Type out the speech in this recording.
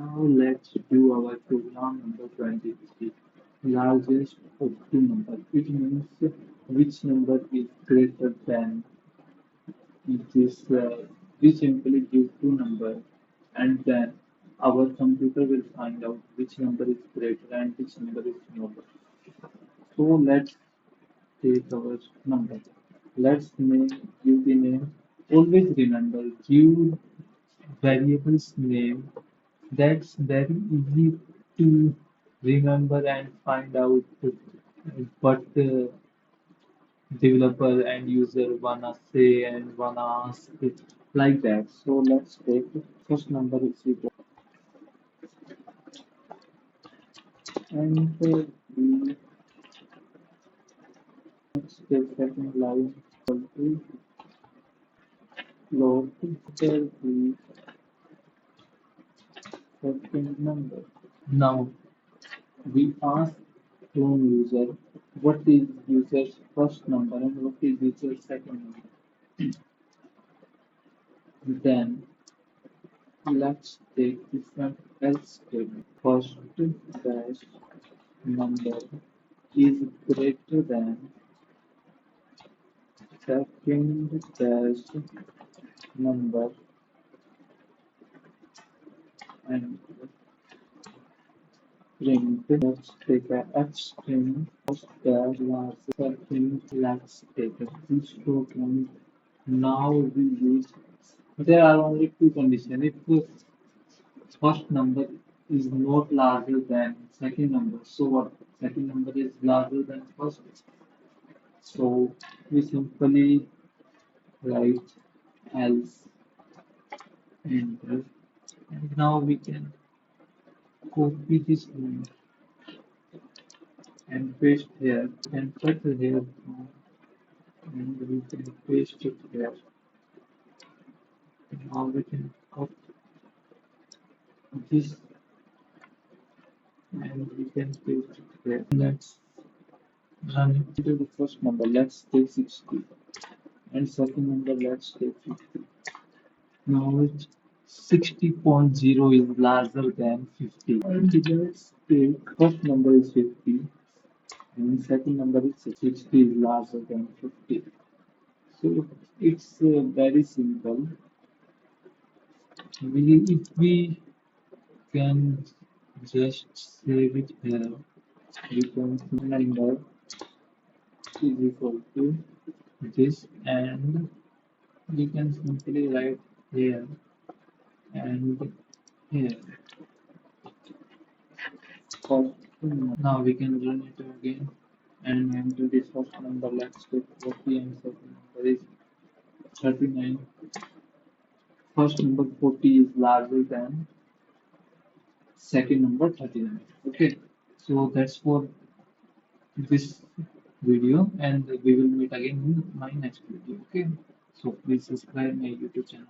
Now let's do our program number 23. Largest of two numbers. It means which number is greater than this. We simply give two numbers and then our computer will find out which number is greater and which number is smaller. So let's take our number. Let's give the name. Always remember, give variables name. That's very easy to remember and find out what the developer and user wanna say and wanna ask like that. So let's take first number is equal and we let's take second line equal to float tell the second number. Now we ask Chrome user what is user's first number and what is user's second number. Then let's take different else statement. First dash number is greater than second dash number and print. Let's take a F string first dash last second. Let's take a this program. Now we use there are only two conditions. If first number is not larger than second number, so what? Second number is larger than first. So we simply write else enter and now we can copy this link and paste here and cut here and we can paste it here. Now we can copy this and we can paste it here. Let's run it to the first number. Let's take 60 and second number let's take 50. Now it's 60.0 is larger than 50. And let's take first number is 50 and second number is 60 is larger than 50. So it's very simple. If we can just save it here, we can number is equal to this and we can simply write here and here. First, now we can run it again and enter this first number. Let's take 40 and second number is 39. First number 40 is larger than second number 39. Okay, so that's for this video and we will meet again in my next video. Okay, so please subscribe my YouTube channel.